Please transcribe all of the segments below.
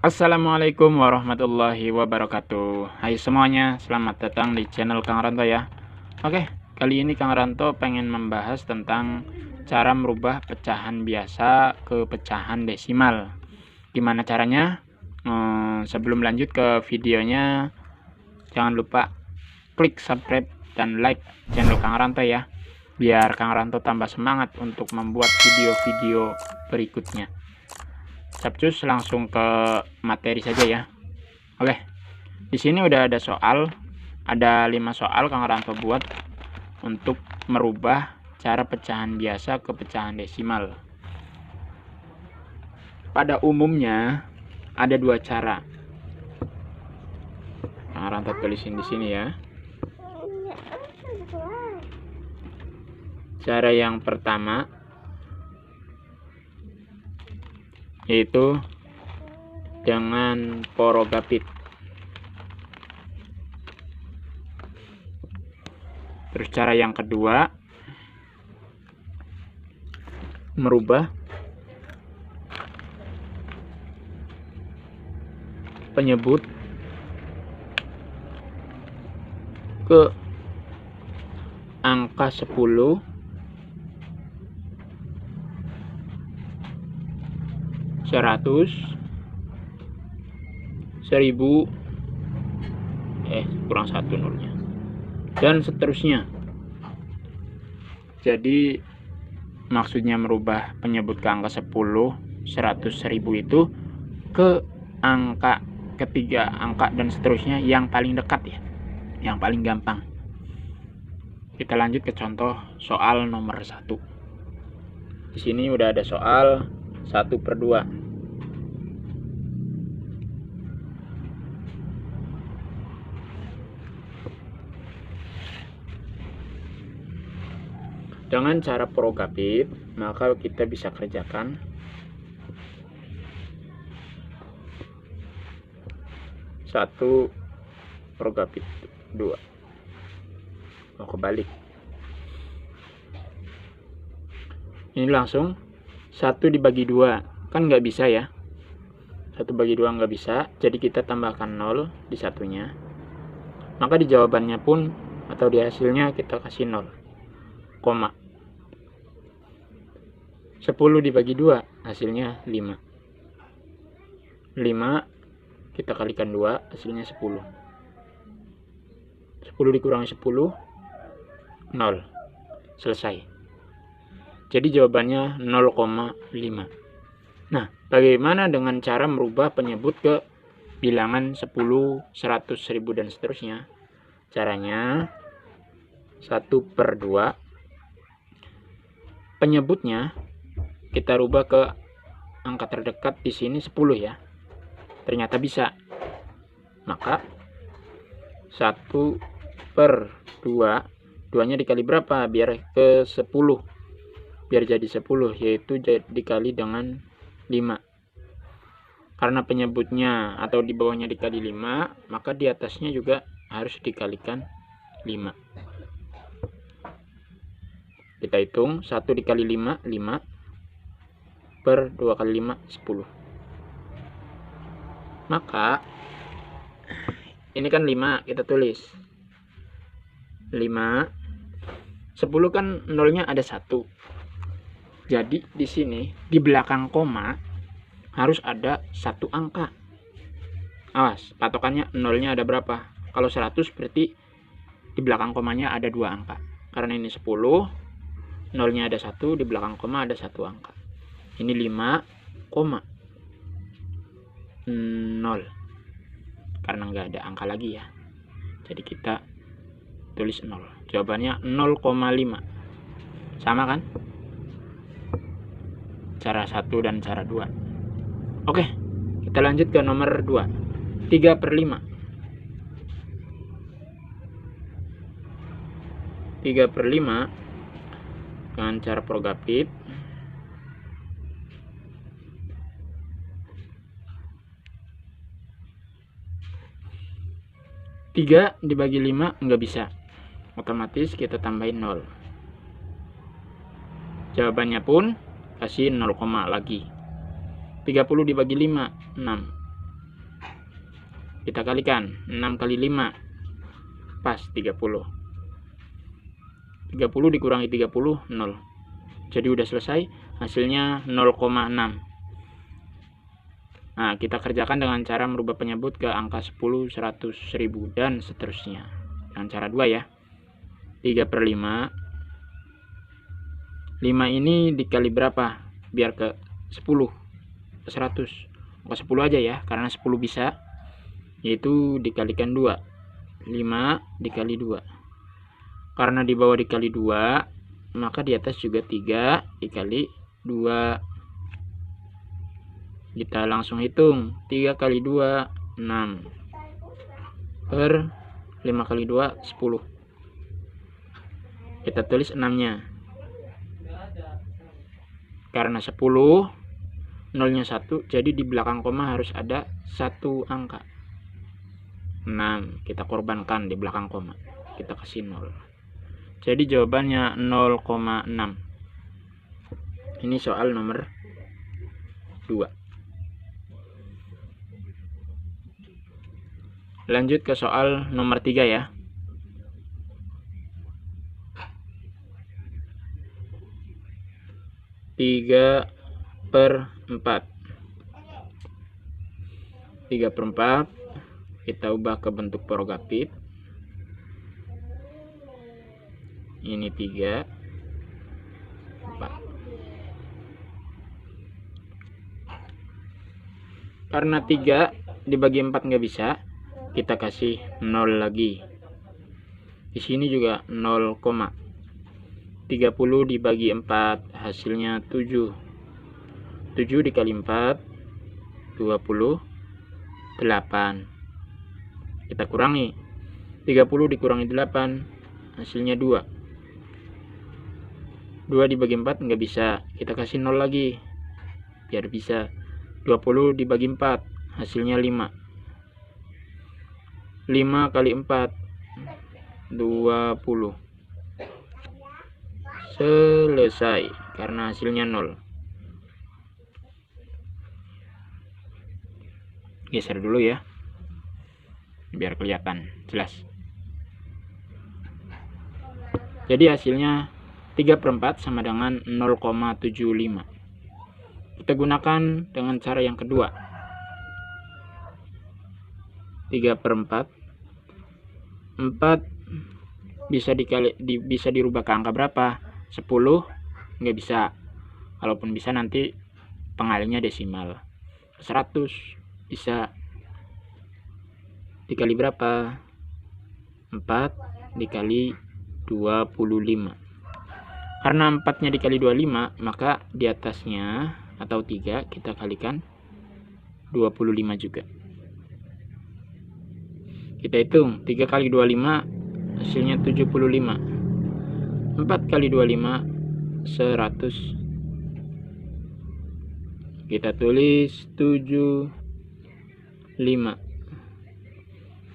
Assalamualaikum warahmatullahi wabarakatuh. Hai semuanya, selamat datang di channel Kang Ranto ya. Oke, kali ini Kang Ranto pengen membahas tentang cara merubah pecahan biasa ke pecahan desimal. Gimana caranya? Sebelum lanjut ke videonya, jangan lupa klik subscribe dan like channel Kang Ranto ya, biar Kang Ranto tambah semangat untuk membuat video-video berikutnya. Capcus, langsung ke materi saja ya. Oke, di sini udah ada soal, ada 5 soal Kang Ranto buat untuk merubah cara pecahan biasa ke pecahan desimal. Pada umumnya ada 2 cara. Kang Ranto tulisin di sini ya. Cara yang pertama yaitu dengan porogapit. Terus cara yang kedua, merubah penyebut ke angka 10, 100, 1000, kurang 1 nolnya, dan seterusnya. Jadi maksudnya merubah penyebut ke angka 10, 100, 1000 itu ke angka ketiga angka dan seterusnya yang paling dekat ya, yang paling gampang. Kita lanjut ke contoh soal nomor 1. Di sini udah ada soal 1/2. Dengan cara porogapit, maka kita bisa kerjakan 1 porogapit 2. Kebalik. Ini langsung 1 dibagi 2. Kan nggak bisa ya. 1 bagi 2 nggak bisa. Jadi kita tambahkan 0 di satunya. Maka di jawabannya pun atau di hasilnya kita kasih 0, koma. 10 dibagi 2 hasilnya 5. 5 kita kalikan 2 hasilnya 10. 10 dikurangi 10, 0. Selesai. Jadi jawabannya 0,5. Nah, bagaimana dengan cara merubah penyebut ke bilangan 10, 100, 1000 dan seterusnya? Caranya 1/2. Penyebutnya kita rubah ke angka terdekat, di sini 10 ya. Ternyata bisa. Maka 1/2, 2-nya dikali berapa biar ke 10? Biar jadi 10, yaitu dikali dengan 5. Karena penyebutnya atau di bawahnya dikali 5, maka di atasnya juga harus dikalikan 5. Kita hitung 1 dikali 5, 5 per 2 kali 5, 10. Maka ini kan 5, kita tulis 5. 10 kan nolnya ada 1. Jadi di sini di belakang koma harus ada 1 angka. Awas, patokannya nolnya ada berapa? Kalau 100 berarti di belakang komanya ada 2 angka. Karena ini 10, nolnya ada 1, di belakang koma ada 1 angka. Ini 5, 0. Karena nggak ada angka lagi ya. Jadi kita tulis 0. Jawabannya 0,5. Sama kan? Cara 1 dan cara 2. Oke, kita lanjut ke nomor 2. 3/5. 3/5 dengan cara porogapit. 3 dibagi 5 nggak bisa. Otomatis kita tambahin 0. Jawabannya pun kasih 0, lagi. 30 dibagi 5, 6. Kita kalikan 6 kali 5 pas 30. 30 dikurangi 30 0. Jadi udah selesai, hasilnya 0,6. Nah, kita kerjakan dengan cara merubah penyebut ke angka 10, 100, 1000 dan seterusnya. Dengan cara 2 ya. 3/5. 5 ini dikali berapa? Biar ke 10, ke 100. Ke 10 aja ya, karena 10 bisa. Yaitu dikalikan 2. 5 dikali 2. Karena di bawah dikali 2, maka di atas juga 3 dikali 2. Kita langsung hitung. 3 kali 2 6 per 5 kali 2 10. Kita tulis 6 nya. Karena 10 nolnya 1, jadi di belakang koma harus ada 1 angka. 6 kita korbankan di belakang koma, kita kasih 0. Jadi jawabannya 0,6. Ini soal nomor 2. Lanjut ke soal nomor 3 ya. Tiga per 4 kita ubah ke bentuk porogapit. Ini 3 4. Karena 3 dibagi 4 nggak bisa, kita kasih 0 lagi. Di sini juga 0, 30 dibagi 4 hasilnya 7. 7 dikali 4 28. Kita kurangi. 30 dikurangi 8 hasilnya 2. 2 dibagi 4 nggak bisa, kita kasih 0 lagi biar bisa. 20 dibagi 4 hasilnya 5. 5 kali 4 20. Selesai karena hasilnya 0. Geser dulu ya biar kelihatan jelas. Jadi hasilnya 3/4 sama dengan 0,75. Kita gunakan dengan cara yang kedua. 3/4 4 bisa dirubah ke angka berapa? 10 nggak bisa. Kalaupun bisa nanti pengalinya desimal. 100 bisa. Dikali berapa? 4 dikali 25. Karena 4-nya dikali 25, maka di atasnya atau 3 kita kalikan 25 juga. Kita hitung 3 kali 25 hasilnya 75. 4 kali 25 100. Kita tulis 75.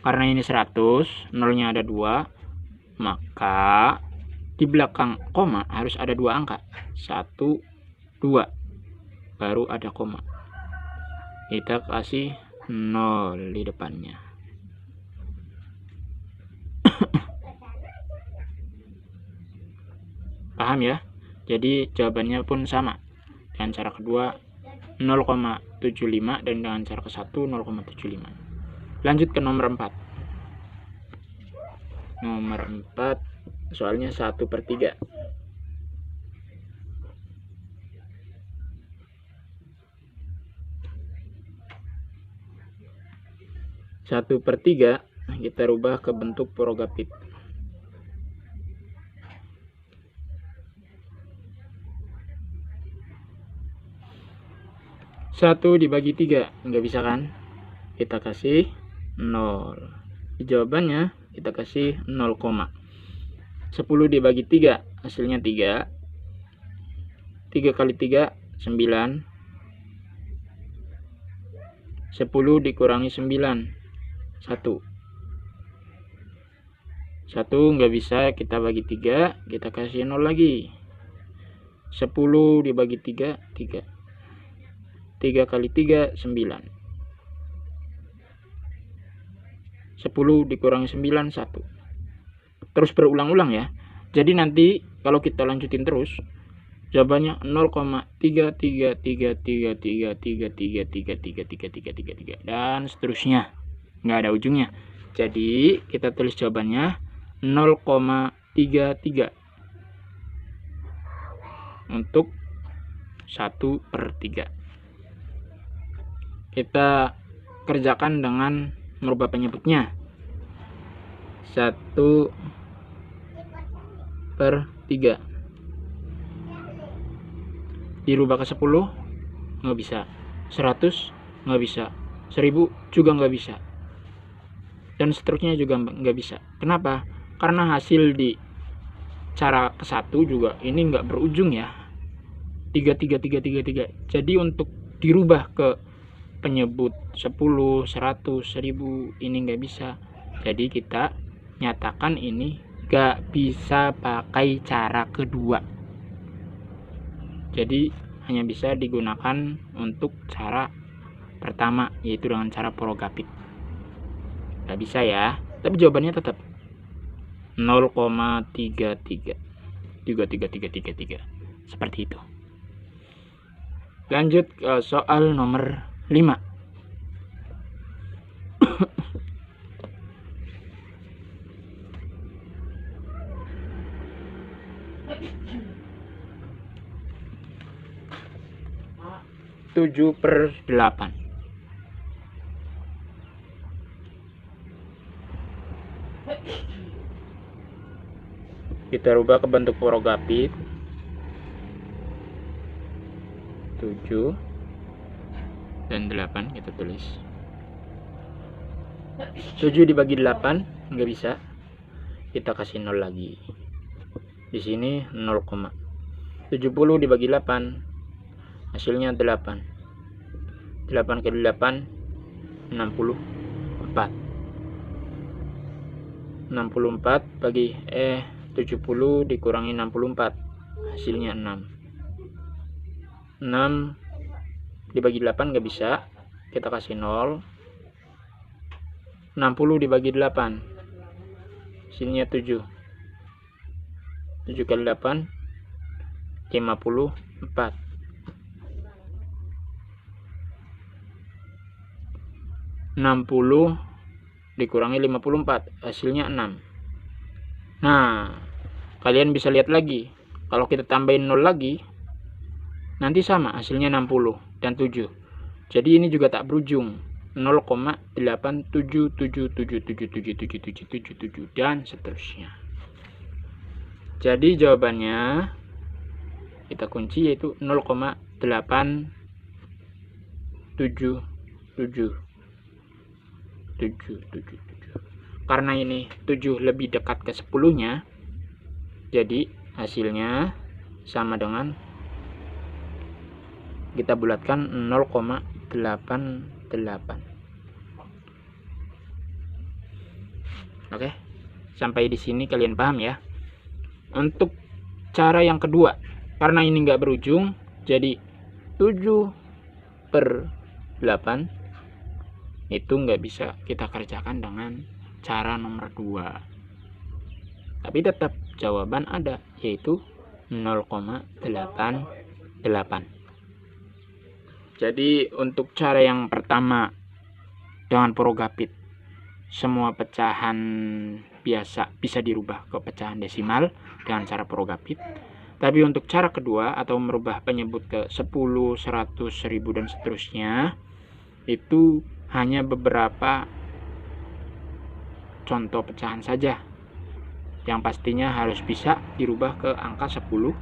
Karena ini 100, nolnya ada 2, maka di belakang koma harus ada 2 angka. 1, 2. Baru ada koma. Kita kasih 0 di depannya. Paham ya? Jadi jawabannya pun sama. Dengan cara kedua 0,75 dan dengan cara ke 1 0,75. Lanjut ke nomor 4. Nomor 4 soalnya 1/3. 1/3 kita rubah ke bentuk porogapit. 1 dibagi 3 nggak bisa kan, kita kasih 0. Jawabannya kita kasih 0, 10 dibagi 3 hasilnya 3. 3 kali 3 9. 10 dikurangi 9 1. 1 nggak bisa, kita bagi 3, kita kasih 0 lagi. 10 dibagi 3 3. 3 kali 3 9. 10 dikurangi 9, 1. Terus berulang-ulang ya. Jadi nanti kalau kita lanjutin terus, jawabannya 0,3333333333333 dan seterusnya. Nggak ada ujungnya. Jadi kita tulis jawabannya 0,33 untuk 1/3. Kita kerjakan dengan merubah penyebutnya. 1/3 dirubah ke 10 nggak bisa, 100 nggak bisa, 1000 juga nggak bisa, dan seterusnya juga nggak bisa. Kenapa? Karena hasil di cara ke-1 juga ini nggak berujung ya, 33. Jadi untuk dirubah ke penyebut 10, 100, 1000 ini nggak bisa. Jadi kita nyatakan ini nggak bisa pakai cara kedua. Jadi hanya bisa digunakan untuk cara pertama, yaitu dengan cara porogapit. Nggak bisa ya, tapi jawabannya tetap 0,33 seperti itu. Lanjut ke soal nomor 5. Tujuh per 8. Kita rubah ke bentuk porogapit. 7 dan 8 kita tulis. 7 dibagi 8 nggak bisa. Kita kasih 0 lagi. Di sini 0, 70 dibagi 8 hasilnya 8. 8 kali 8 64. 64 bagi 70 dikurangi 64 hasilnya 6. 6 dibagi 8 nggak bisa, kita kasih 0. 60 dibagi 8 hasilnya 7. 7 kali 8 54. 60 dikurangi 54 hasilnya 6. Nah, kalian bisa lihat lagi, kalau kita tambahin 0 lagi nanti sama hasilnya 60 dan 7. Jadi ini juga tak berujung, 0,877777777 dan seterusnya. Jadi jawabannya kita kunci yaitu 0,87777. Karena ini 7 lebih dekat ke 10-nya, jadi hasilnya sama dengan kita bulatkan 0,88. Oke, sampai di sini kalian paham ya. Untuk cara yang kedua, karena ini nggak berujung, jadi 7/8 itu nggak bisa kita kerjakan dengan cara nomor 2. Tapi tetap jawaban ada, yaitu 0,88. Jadi untuk cara yang pertama dengan porogapit, semua pecahan biasa bisa dirubah ke pecahan desimal dengan cara porogapit. Tapi untuk cara kedua atau merubah penyebut ke 10, 100, 1000 dan seterusnya, itu hanya beberapa contoh pecahan saja yang pastinya harus bisa dirubah ke angka 10,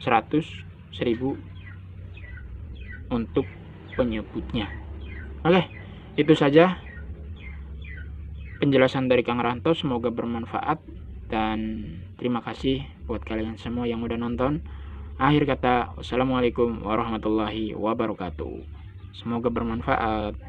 100, 1000 untuk penyebutnya. Oke, itu saja penjelasan dari Kang Ranto, semoga bermanfaat dan terima kasih buat kalian semua yang udah nonton. Akhir kata, wassalamualaikum warahmatullahi wabarakatuh. Semoga bermanfaat.